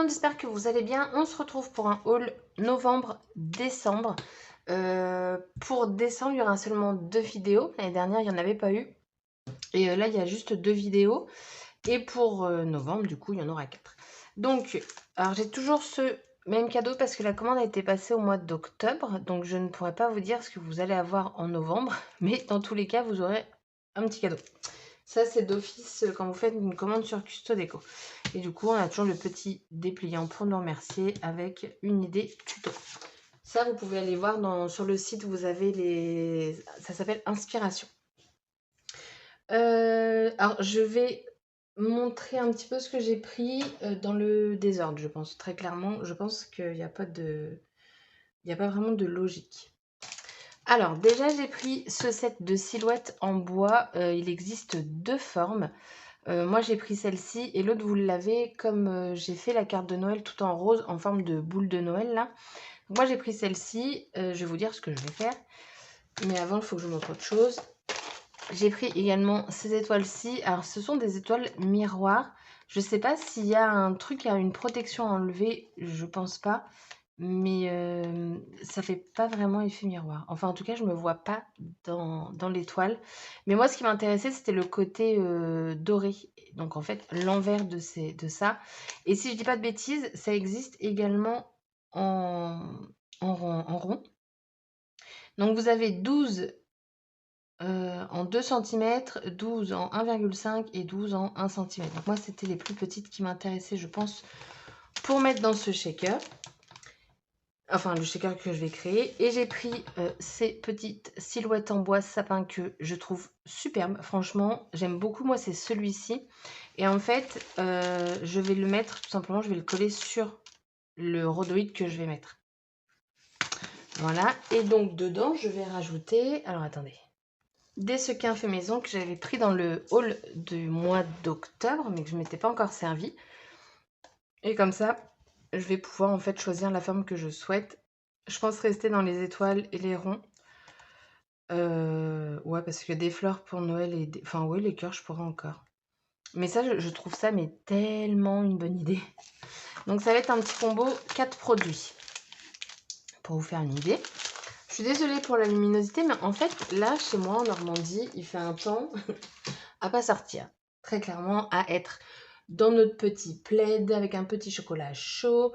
monde, j'espère que vous allez bien. On se retrouve pour un haul novembre-décembre. Pour décembre, il y aura seulement 2 vidéos. L'année dernière, il n'y en avait pas eu. Et là, il y a juste 2 vidéos. Et pour novembre, du coup, il y en aura 4. Donc, alors j'ai toujours ce même cadeau parce que la commande a été passée au mois d'octobre. Donc, je ne pourrai pas vous dire ce que vous allez avoir en novembre. Mais dans tous les cas, vous aurez un petit cadeau. Ça, c'est d'office quand vous faites une commande sur Custo Déco. Et du coup, on a toujours le petit dépliant pour nous remercier avec une idée tuto. Ça, vous pouvez aller voir sur le site, vous avez les... Ça s'appelle Inspiration. Alors, je vais montrer un petit peu ce que j'ai pris dans le désordre, je pense. Très clairement, je pense qu'il n'y a pas de... Il n'y a pas vraiment de logique. Alors, déjà, j'ai pris ce set de silhouettes en bois. Il existe 2 formes. Moi, j'ai pris celle-ci et l'autre, vous l'avez comme j'ai fait la carte de Noël tout en rose en forme de boule de Noël là. Donc, moi, j'ai pris celle-ci. Je vais vous dire ce que je vais faire. Mais avant, il faut que je vous montre autre chose. J'ai pris également ces étoiles-ci. Alors, ce sont des étoiles miroirs. Je ne sais pas s'il y a un truc à une protection à enlever. Je pense pas. Mais ça fait pas vraiment effet miroir. Enfin, en tout cas, je me vois pas dans l'étoile. Mais moi, ce qui m'intéressait, c'était le côté doré. Donc, en fait, l'envers de ça. Et si je dis pas de bêtises, ça existe également en rond. Donc, vous avez 12 en 2 cm, 12 en 1,5 et 12 en 1 cm. Donc, moi, c'était les plus petites qui m'intéressaient, je pense, pour mettre dans ce shaker. Enfin, le shaker que je vais créer. Et j'ai pris ces petites silhouettes en bois sapin que je trouve superbe. Franchement, j'aime beaucoup. Moi, c'est celui-ci. Et en fait, je vais le mettre, tout simplement, je vais le coller sur le rhodoïde que je vais mettre. Voilà. Et donc, dedans, je vais rajouter... Alors, attendez. Des sequins fait maison que j'avais pris dans le haul du mois d'octobre, mais que je ne m'étais pas encore servi. Et comme ça, je vais pouvoir en fait choisir la forme que je souhaite. Je pense rester dans les étoiles et les ronds. Ouais, parce que des fleurs pour Noël et des... Enfin, oui, les cœurs, je pourrais encore. Mais ça, je trouve ça mais tellement une bonne idée. Donc, ça va être un petit combo 4 produits. Pour vous faire une idée. Je suis désolée pour la luminosité, mais en fait, là, chez moi, en Normandie, il fait un temps à pas sortir. Très clairement, à être dans notre petit plaid avec un petit chocolat chaud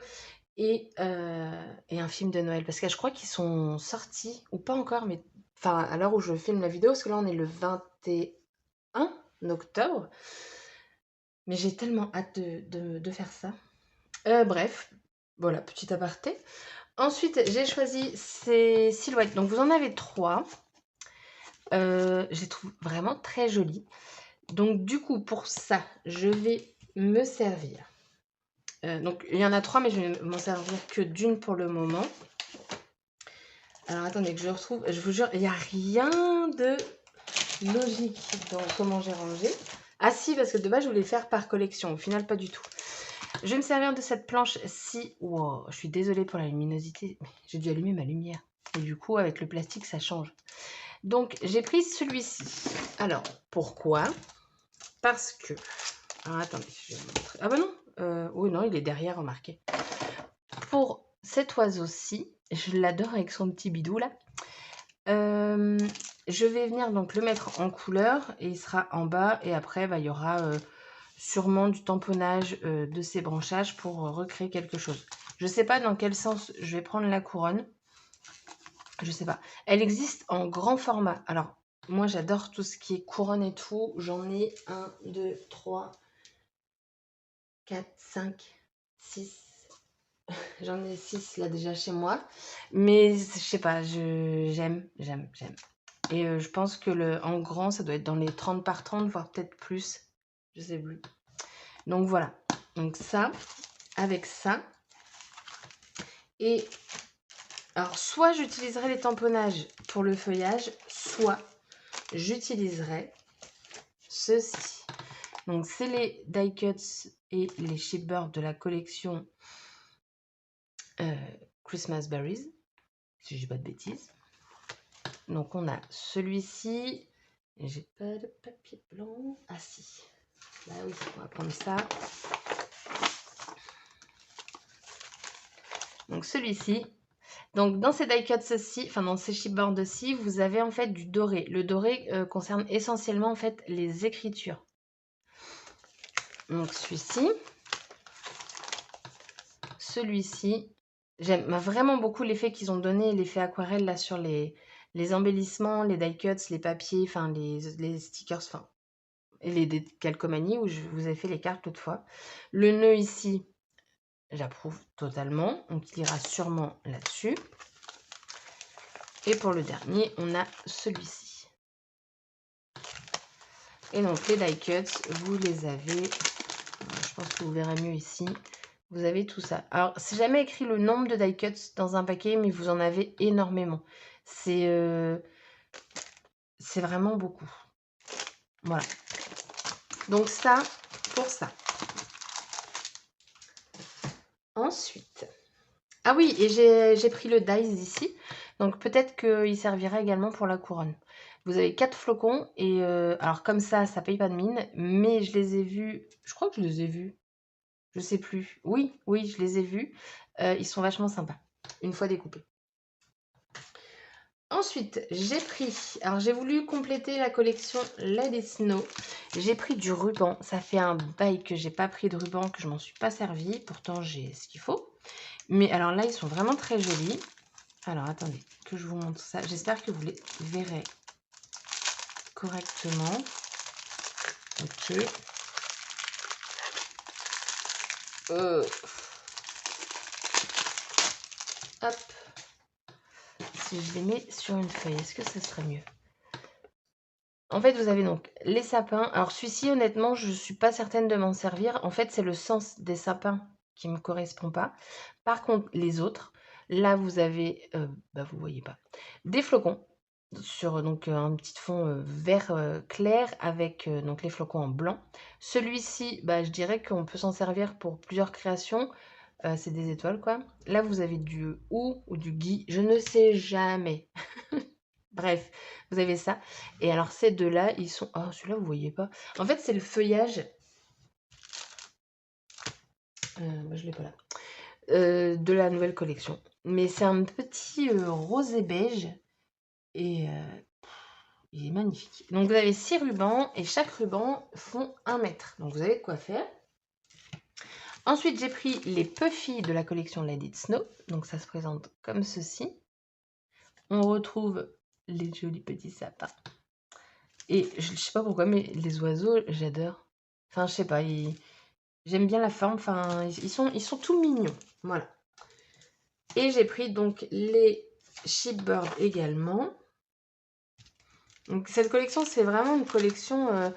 et un film de Noël. Parce que je crois qu'ils sont sortis, ou pas encore, mais enfin, à l'heure où je filme la vidéo, parce que là, on est le 21 octobre. Mais j'ai tellement hâte de faire ça. Bref, voilà, petit aparté. Ensuite, j'ai choisi ces silhouettes. Donc, vous en avez 3. Je les trouve vraiment très jolies. Donc, du coup, pour ça, je vais me servir. Donc, il y en a 3, mais je vais m'en servir que d'une pour le moment. Alors, attendez que je retrouve. Je vous jure, il n'y a rien de logique dans comment j'ai rangé. Ah si, parce que de base, je voulais faire par collection. Au final, pas du tout. Je vais me servir de cette planche-ci. Wow, je suis désolée pour la luminosité. J'ai dû allumer ma lumière. Et du coup, avec le plastique, ça change. Donc, j'ai pris celui-ci. Alors, pourquoi? Parce que... Alors, attendez, je vais vous montrer. Ah bah non, oui, non, il est derrière, remarquez. Pour cet oiseau-ci, je l'adore avec son petit bidou, là. Je vais venir donc le mettre en couleur et il sera en bas. Et après, bah, il y aura sûrement du tamponnage de ces branchages pour recréer quelque chose. Je ne sais pas dans quel sens je vais prendre la couronne. Je sais pas. Elle existe en grand format. Alors, moi, j'adore tout ce qui est couronne et tout. J'en ai 1, 2, 3, 4, 5, 6. J'en ai 6 là déjà chez moi. Mais je sais pas, j'aime. Et je pense que en grand, ça doit être dans les 30 par 30, voire peut-être plus. Je sais plus. Donc voilà. Donc ça, avec ça. Et alors, soit j'utiliserai les tamponnages pour le feuillage, soit j'utiliserai ceci. Donc, c'est les die cuts et les chipboards de la collection Christmas Berries, si je dis pas de bêtises. Donc, on a celui-ci. Et j'ai pas de papier blanc. Ah si. Là oui, on va prendre ça. Donc celui-ci. Donc dans ces die cuts-ci, enfin dans ces chipboards-ci, vous avez en fait du doré. Le doré concerne essentiellement en fait les écritures. Donc celui-ci, j'aime vraiment beaucoup l'effet qu'ils ont donné, l'effet aquarelle là sur les embellissements, les die cuts, les papiers, enfin les stickers, enfin et les calcomanies où je vous ai fait les cartes l'autre fois. Le nœud ici, j'approuve totalement, donc il ira sûrement là-dessus. Et pour le dernier, on a celui-ci. Et donc les die cuts, vous les avez, je pense que vous verrez mieux ici, vous avez tout ça. Alors, c'est jamais écrit le nombre de die cuts dans un paquet, mais vous en avez énormément. C'est vraiment beaucoup. Voilà. Donc ça, pour ça. Ensuite, ah oui, et j'ai pris le dies ici, donc peut-être qu'il servira également pour la couronne. Vous avez 4 flocons, et alors comme ça paye pas de mine, mais je les ai vus, je crois que je les ai vus, je sais plus. Oui, je les ai vus, ils sont vachement sympas, une fois découpés. Ensuite, j'ai pris, alors j'ai voulu compléter la collection Let It Snow. J'ai pris du ruban, ça fait un bail que j'ai pas pris de ruban, que je m'en suis pas servi, pourtant j'ai ce qu'il faut. Mais alors là, ils sont vraiment très jolis. Alors attendez, que je vous montre ça. J'espère que vous les verrez correctement. Ok. Hop. Si je les mets sur une feuille, est-ce que ça serait mieux? En fait, vous avez donc les sapins. Alors celui-ci, honnêtement, je ne suis pas certaine de m'en servir. En fait, c'est le sens des sapins qui ne me correspond pas. Par contre, les autres, là, vous avez, vous voyez pas, des flocons sur donc un petit fond vert clair avec donc les flocons en blanc. Celui-ci, je dirais qu'on peut s'en servir pour plusieurs créations. C'est des étoiles, quoi. Là, vous avez du ou du gui. Je ne sais jamais. Bref, vous avez ça. Et alors, ces deux-là, ils sont... Oh, celui-là, vous voyez pas. En fait, c'est le feuillage. Moi, je l'ai pas là. De la nouvelle collection. Mais c'est un petit rosé beige. Et il est magnifique. Donc, vous avez 6 rubans. Et chaque ruban font 1 mètre. Donc, vous avez de quoi faire. Ensuite, j'ai pris les puffy de la collection Let It Snow. Donc, ça se présente comme ceci. On retrouve les jolis petits sapins. Et je sais pas pourquoi, mais les oiseaux, j'adore. Enfin, je sais pas, j'aime bien la forme. Enfin, ils sont tout mignons. Voilà. Et j'ai pris donc les chipboards également. Donc cette collection, c'est vraiment une collection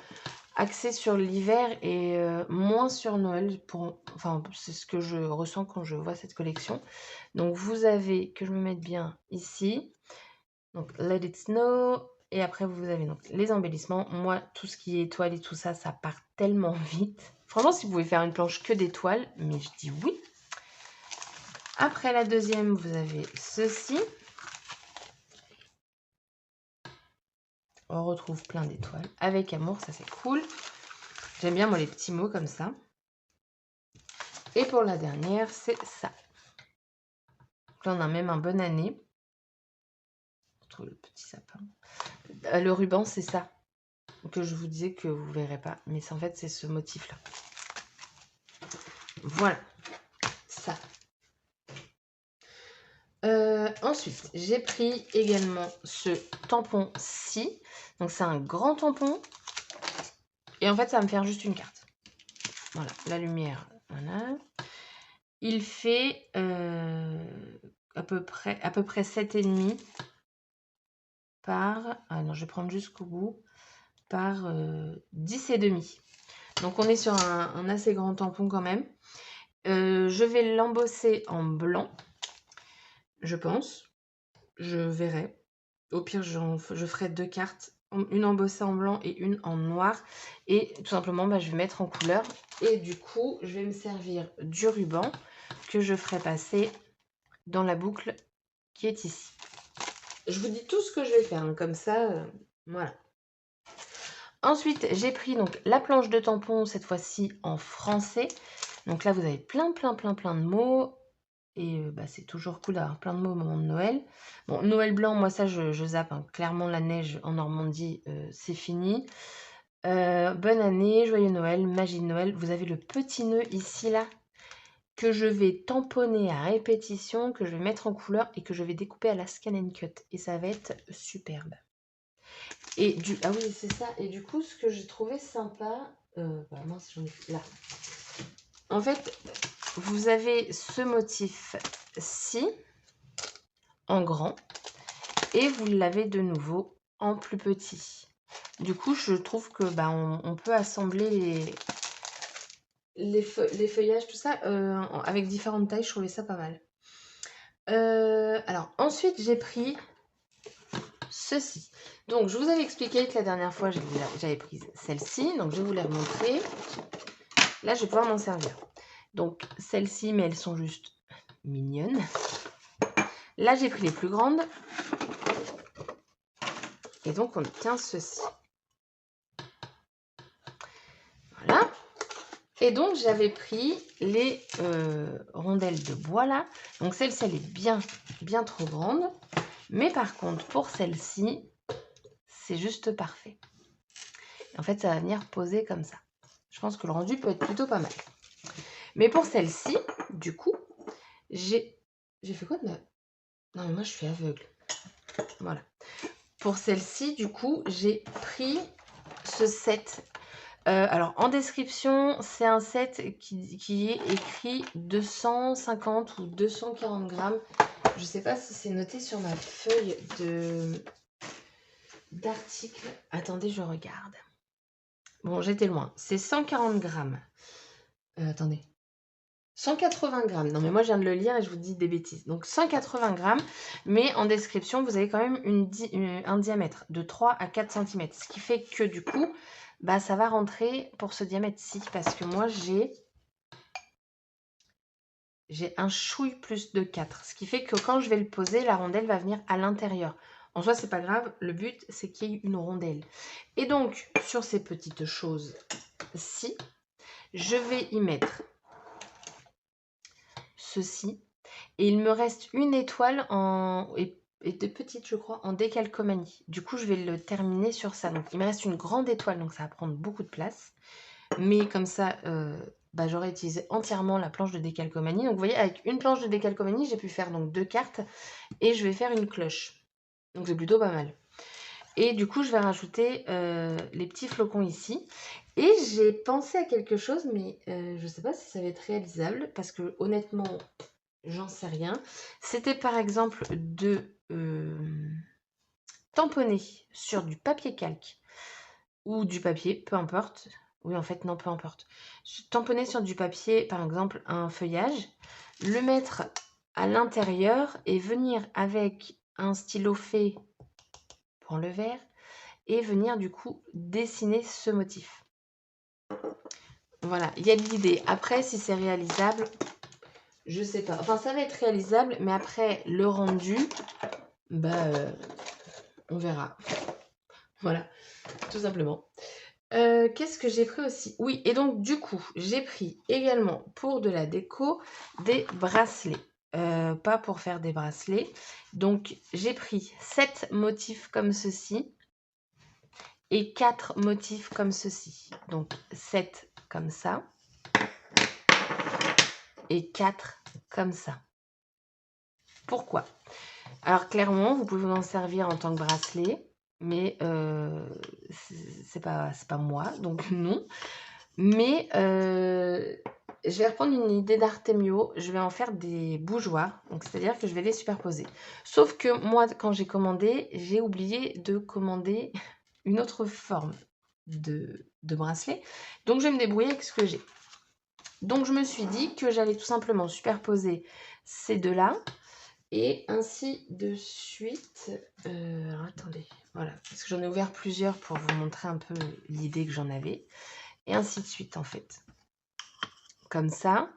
axée sur l'hiver et moins sur Noël. Enfin, c'est ce que je ressens quand je vois cette collection. Donc vous avez, que je me mette bien ici, donc Let It Snow. Et après, vous avez donc les embellissements. Moi, tout ce qui est étoiles et tout ça, ça part tellement vite. Franchement, si vous pouvez faire une planche que d'étoiles, mais je dis oui. Après la deuxième, vous avez ceci. On retrouve plein d'étoiles. Avec amour, ça c'est cool. J'aime bien, moi, les petits mots comme ça. Et pour la dernière, c'est ça. Donc là, on a même un bonne année. On retrouve le petit sapin. Le ruban, c'est ça. Que je vous disais que vous ne verrez pas. Mais en fait, c'est ce motif-là. Voilà. Ça. Ensuite, j'ai pris également ce tampon-ci. Donc, c'est un grand tampon. Et en fait, ça va me faire juste une carte. Voilà, la lumière. Voilà. Il fait à peu près 7,5 par... Ah non, je vais prendre jusqu'au bout. Par 10,5. Donc, on est sur un assez grand tampon quand même. Je vais l'embosser en blanc. Je pense. Je verrai. Au pire, je ferai 2 cartes. Une embossée en blanc et une en noir. Et tout simplement, je vais mettre en couleur. Et du coup, je vais me servir du ruban que je ferai passer dans la boucle qui est ici. Je vous dis tout ce que je vais faire. Hein, comme ça, voilà. Ensuite, j'ai pris donc la planche de tampon, cette fois-ci en français. Donc là, vous avez plein de mots. Et bah, c'est toujours cool d'avoir plein de mots au moment de Noël. Bon, Noël blanc, moi ça je zappe, hein. Clairement la neige en Normandie, c'est fini. Bonne année, joyeux Noël, magie de Noël. Vous avez le petit nœud ici là que je vais tamponner à répétition, que je vais mettre en couleur et que je vais découper à la Scan & Cut. Et ça va être superbe. Et ah oui, c'est ça. Et du coup, ce que j'ai trouvé sympa... bah mince, j'en ai... Là. En fait, vous avez ce motif-ci, en grand, et vous l'avez de nouveau en plus petit. Du coup, je trouve que bah, on peut assembler les feuillages, tout ça, avec différentes tailles. Je trouvais ça pas mal. Alors, ensuite, j'ai pris ceci. Donc, je vous avais expliqué que la dernière fois, j'avais pris celle-ci. Donc, je vais vous les remontrer. Là, je vais pouvoir m'en servir. Donc, celles-ci, mais elles sont juste mignonnes. Là, j'ai pris les plus grandes. Et donc, on obtient ceci. Voilà. Et donc, j'avais pris les rondelles de bois, là. Donc, celle-ci, elle est bien trop grande. Mais par contre, pour celle-ci, c'est juste parfait. En fait, ça va venir poser comme ça. Je pense que le rendu peut être plutôt pas mal. Mais pour celle-ci, du coup, j'ai fait quoi de ma... Non, mais moi, je suis aveugle. Voilà. Pour celle-ci, du coup, j'ai pris ce set. Alors, en description, c'est un set qui est écrit 250 ou 240 grammes. Je ne sais pas si c'est noté sur ma feuille d'article. Attendez, je regarde. Bon, j'étais loin. C'est 140 grammes. Attendez. 180 grammes. Non, mais moi, je viens de le lire et je vous dis des bêtises. Donc, 180 grammes. Mais en description, vous avez quand même un diamètre de 3 à 4 cm. Ce qui fait que, du coup, bah, ça va rentrer pour ce diamètre-ci. Parce que moi, j'ai un chouille plus de 4. Ce qui fait que quand je vais le poser, la rondelle va venir à l'intérieur. En soi, c'est pas grave. Le but, c'est qu'il y ait une rondelle. Et donc, sur ces petites choses-ci, je vais y mettre ceci. Et il me reste une étoile et deux petites, je crois, en décalcomanie. Du coup, je vais le terminer sur ça. Donc, il me reste une grande étoile, donc ça va prendre beaucoup de place. Mais comme ça, bah, j'aurais utilisé entièrement la planche de décalcomanie. Donc, vous voyez, avec une planche de décalcomanie, j'ai pu faire donc 2 cartes. Et je vais faire une cloche. Donc, c'est plutôt pas mal. Et du coup, je vais rajouter les petits flocons ici. Et j'ai pensé à quelque chose, mais je ne sais pas si ça va être réalisable. Parce que honnêtement, j'en sais rien. C'était par exemple de tamponner sur du papier calque ou du papier, peu importe. Oui, en fait, non, peu importe. Tamponner sur du papier, par exemple, un feuillage, le mettre à l'intérieur et venir avec un stylo fait pour le vert et venir du coup dessiner ce motif. Voilà, il y a de l'idée. Après, si c'est réalisable, je sais pas. Enfin, ça va être réalisable, mais après, le rendu, bah, on verra. Voilà, tout simplement. Qu'est-ce que j'ai pris aussi? Oui, et donc, du coup, j'ai pris également, pour de la déco, des bracelets. Pas pour faire des bracelets. Donc, j'ai pris 7 motifs comme ceci et 4 motifs comme ceci. Donc, 7 comme ça et 4 comme ça. Pourquoi? Alors, clairement, vous pouvez vous en servir en tant que bracelet, mais c'est pas moi, donc non. Mais je vais reprendre une idée d'Artemio, je vais en faire des bougeoirs, donc c'est-à-dire que je vais les superposer. Sauf que moi, quand j'ai commandé, j'ai oublié de commander une autre forme de bracelet, donc je vais me débrouiller avec ce que j'ai. Donc je me suis dit que j'allais tout simplement superposer ces deux-là, et ainsi de suite. Alors attendez, voilà, parce que j'en ai ouvert plusieurs pour vous montrer un peu l'idée que j'en avais. Et ainsi de suite en fait. Comme ça.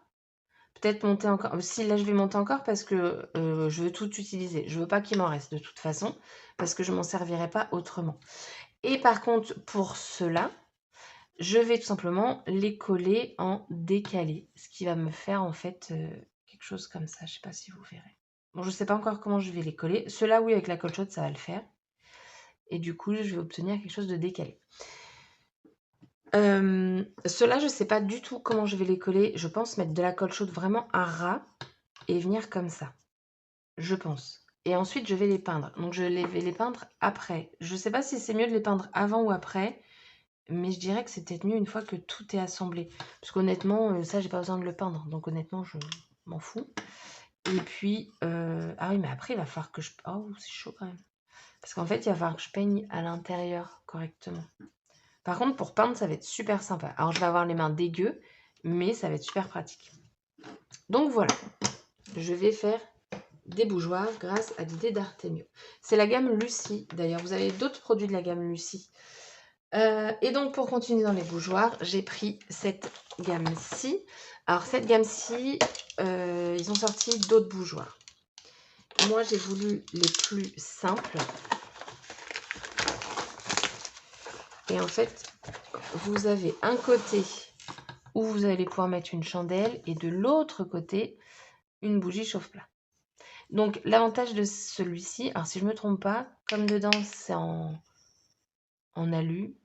Peut-être monter encore. Si là je vais monter encore parce que je veux tout utiliser. Je veux pas qu'il m'en reste de toute façon. Parce que je m'en servirai pas autrement. Et par contre pour ceux-là, je vais tout simplement les coller en décalé. Ce qui va me faire en fait quelque chose comme ça. Je sais pas si vous verrez. Bon, je sais pas encore comment je vais les coller. Ceux-là, oui, avec la colle chaude, ça va le faire. Et du coup, je vais obtenir quelque chose de décalé. Ceux-là, je sais pas du tout comment je vais les coller. Je pense mettre de la colle chaude vraiment à ras et venir comme ça. Je pense. Et ensuite, je vais les peindre. Donc, vais les peindre après. Je sais pas si c'est mieux de les peindre avant ou après. Mais je dirais que c'est peut-être mieux une fois que tout est assemblé. Parce qu'honnêtement, ça, j'ai pas besoin de le peindre. Donc honnêtement, je m'en fous. Et puis, ah oui, mais après, il va falloir que je... Oh, c'est chaud quand même. Parce qu'en fait, il va falloir que je peigne à l'intérieur correctement. Par contre, pour peindre, ça va être super sympa. Alors, je vais avoir les mains dégueu, mais ça va être super pratique. Donc voilà, je vais faire des bougeoirs grâce à l'idée d'Artemio. C'est la gamme Lucie. D'ailleurs, vous avez d'autres produits de la gamme Lucie. Et donc, pour continuer dans les bougeoirs, j'ai pris cette gamme-ci. Alors, cette gamme-ci, ils ont sorti d'autres bougeoirs. Moi, j'ai voulu les plus simples. Et en fait, vous avez un côté où vous allez pouvoir mettre une chandelle et de l'autre côté, une bougie chauffe-plat. Donc, l'avantage de celui-ci, alors si je ne me trompe pas, comme dedans, c'est en alu,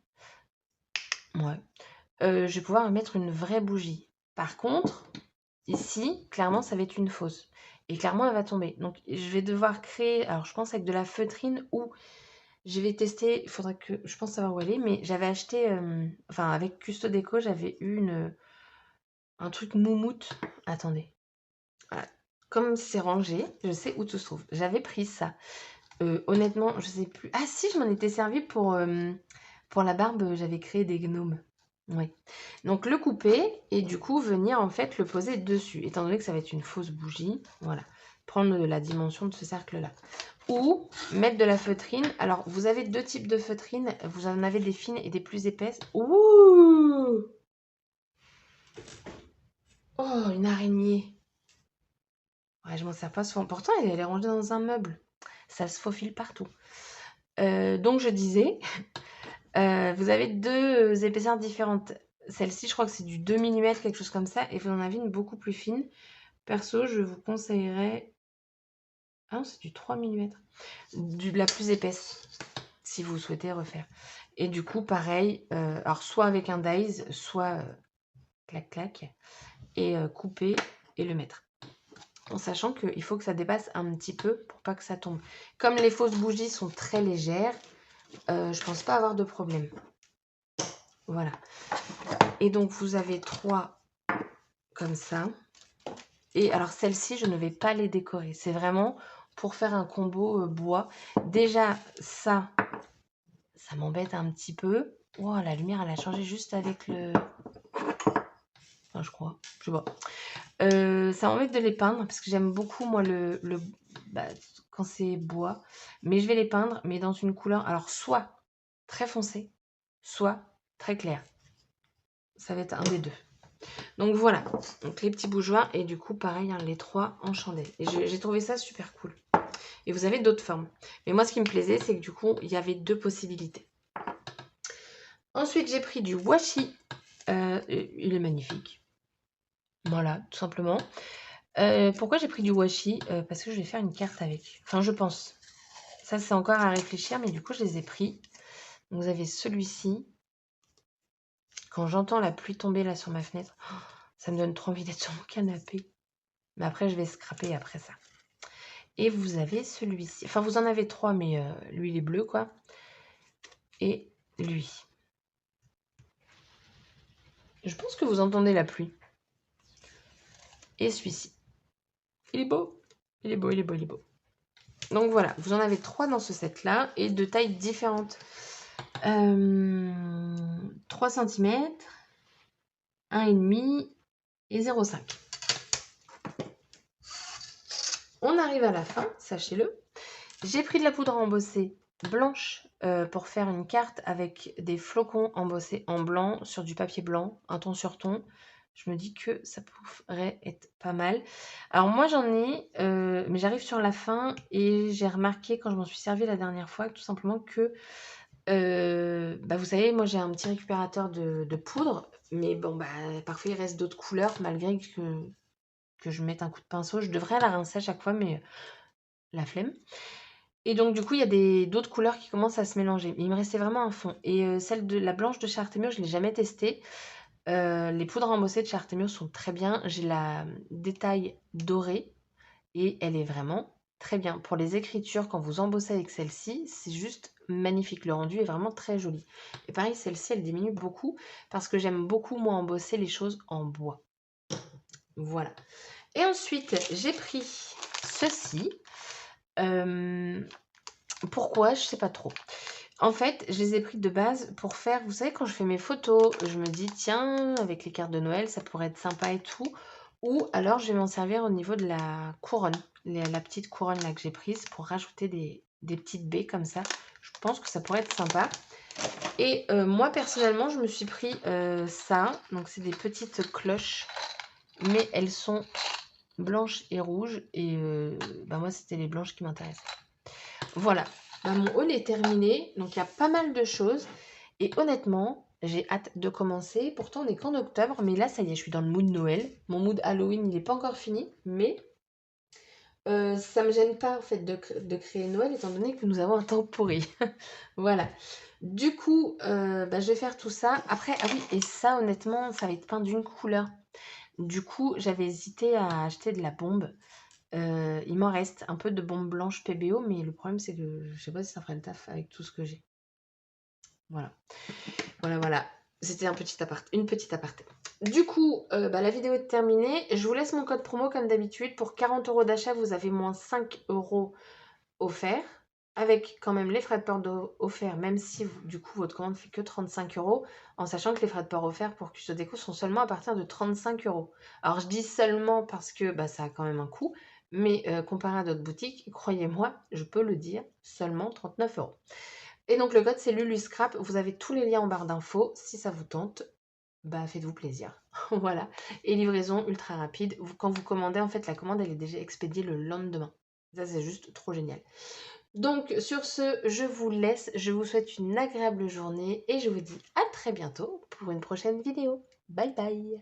ouais, je vais pouvoir mettre une vraie bougie. Par contre, ici, clairement, ça va être une fausse. Et clairement, elle va tomber. Donc, je vais devoir créer, alors je pense avec de la feutrine ou je vais tester, il faudra que, je pense savoir où elle est, mais j'avais acheté, enfin avec Custo Déco, j'avais eu un truc moumoute. Attendez. Voilà. Comme c'est rangé, je sais où tout se trouve. J'avais pris ça. Honnêtement, je sais plus. Ah si, je m'en étais servi pour la barbe, j'avais créé des gnomes. Oui. Donc le couper et du coup venir en fait le poser dessus. Étant donné que ça va être une fausse bougie, voilà. Prendre la dimension de ce cercle-là. Ou mettre de la feutrine. Alors vous avez deux types de feutrine. Vous en avez des fines et des plus épaisses. Ouh! Oh, une araignée. Ouais, je m'en sers pas souvent. Pourtant, elle est rangée dans un meuble. Ça se faufile partout. Donc je disais, vous avez deux épaisseurs différentes. Celle-ci, je crois que c'est du 2 mm, quelque chose comme ça. Et vous en avez une beaucoup plus fine. Perso, je vous conseillerais... Ah non, c'est du 3 mm. De la plus épaisse, si vous souhaitez refaire. Et du coup, pareil, alors soit avec un dies, soit clac clac, et couper et le mettre. En sachant qu'il faut que ça dépasse un petit peu pour pas que ça tombe. Comme les fausses bougies sont très légères, je pense pas avoir de problème. Voilà. Et donc, vous avez 3 comme ça. Et alors, celle-ci, je ne vais pas les décorer. C'est vraiment pour faire un combo bois. Déjà, ça m'embête un petit peu. Oh, la lumière, elle a changé juste avec le... Enfin, je crois. Je sais pas. Ça m'embête de les peindre parce que j'aime beaucoup, moi, bah, quand c'est bois. Mais je vais les peindre, mais dans une couleur, alors, soit très foncée, soit très claire. Ça va être un des deux. Donc voilà, donc les petits bougeoirs et du coup pareil, hein, les 3 en chandelle. Et j'ai trouvé ça super cool. Et vous avez d'autres formes. Mais moi ce qui me plaisait, c'est que du coup, il y avait 2 possibilités. Ensuite, j'ai pris du washi. Il est magnifique. Voilà, tout simplement. Pourquoi j'ai pris du washi? Parce que je vais faire une carte avec. Enfin, je pense. Ça, c'est encore à réfléchir, mais du coup, je les ai pris. Donc, vous avez celui-ci. Quand j'entends la pluie tomber là sur ma fenêtre, ça me donne trop envie d'être sur mon canapé. Mais après, je vais scraper après ça. Et vous avez celui-ci. Enfin, vous en avez 3, mais lui, il est bleu, quoi. Et lui. Je pense que vous entendez la pluie. Et celui-ci. Il est beau. Il est beau, il est beau, il est beau. Donc voilà, vous en avez 3 dans ce set-là et de tailles différentes. 3 cm, 1,5 et 0,5. On arrive à la fin, sachez-le. J'ai pris de la poudre embossée blanche pour faire une carte avec des flocons embossés en blanc sur du papier blanc, un ton sur ton. Je me dis que ça pourrait être pas mal. Alors moi j'en ai, mais j'arrive sur la fin et j'ai remarqué quand je m'en suis servi la dernière fois tout simplement que, vous savez, moi j'ai un petit récupérateur de poudre, mais bon, parfois il reste d'autres couleurs malgré que que je mette un coup de pinceau. Je devrais la rincer à chaque fois, mais la flemme. Et donc, du coup, il y a d'autres couleurs qui commencent à se mélanger. Il me restait vraiment un fond. Et celle de la blanche de chez Artemio, je ne l'ai jamais testée. Les poudres embossées de chez Artemio sont très bien. J'ai la détail dorée et elle est vraiment très bien. Pour les écritures, quand vous embossez avec celle-ci, c'est juste magnifique. Le rendu est vraiment très joli. Et pareil, celle-ci, elle diminue beaucoup parce que j'aime beaucoup, moi, embosser les choses en bois. Voilà. Et ensuite, j'ai pris ceci. Pourquoi? Je sais pas trop. En fait, je les ai pris de base pour faire, vous savez, quand je fais mes photos, je me dis, tiens, avec les cartes de Noël, ça pourrait être sympa et tout. Ou alors, je vais m'en servir au niveau de la couronne, la petite couronne là que j'ai prise pour rajouter des petites baies comme ça. Je pense que ça pourrait être sympa. Et moi, personnellement, je me suis pris ça. Donc, c'est des petites cloches, mais elles sont blanches et rouges. Et moi, c'était les blanches qui m'intéressaient. Voilà. Mon haul est terminé, donc il y a pas mal de choses. Et honnêtement, j'ai hâte de commencer. Pourtant, on n'est qu'en octobre, mais là, ça y est, je suis dans le mood Noël. Mon mood Halloween, il n'est pas encore fini, mais ça me gêne pas en fait de créer Noël, étant donné que nous avons un temps pourri. Voilà. Du coup, je vais faire tout ça. Après, ah oui, et ça, honnêtement, ça va être peint d'une couleur. Du coup, j'avais hésité à acheter de la bombe. Il m'en reste un peu de bombe blanche PBO, mais le problème c'est que je sais pas si ça ferait le taf avec tout ce que j'ai. Voilà. Voilà. C'était une petite aparté. Du coup, la vidéo est terminée. Je vous laisse mon code promo comme d'habitude. Pour 40 € d'achat, vous avez moins 5 € offerts. Avec quand même les frais de port offerts, même si du coup votre commande fait que 35 €, en sachant que les frais de port offerts pour Custo Déco sont seulement à partir de 35 €. Alors je dis seulement parce que ça a quand même un coût, mais comparé à d'autres boutiques, croyez-moi, je peux le dire, seulement 39 €. Et donc le code c'est LuluScrap, vous avez tous les liens en barre d'infos, si ça vous tente, faites-vous plaisir. Voilà. Et livraison ultra rapide, quand vous commandez, en fait la commande elle est déjà expédiée le lendemain. Ça c'est juste trop génial. Donc sur ce, je vous laisse, je vous souhaite une agréable journée et je vous dis à très bientôt pour une prochaine vidéo. Bye bye!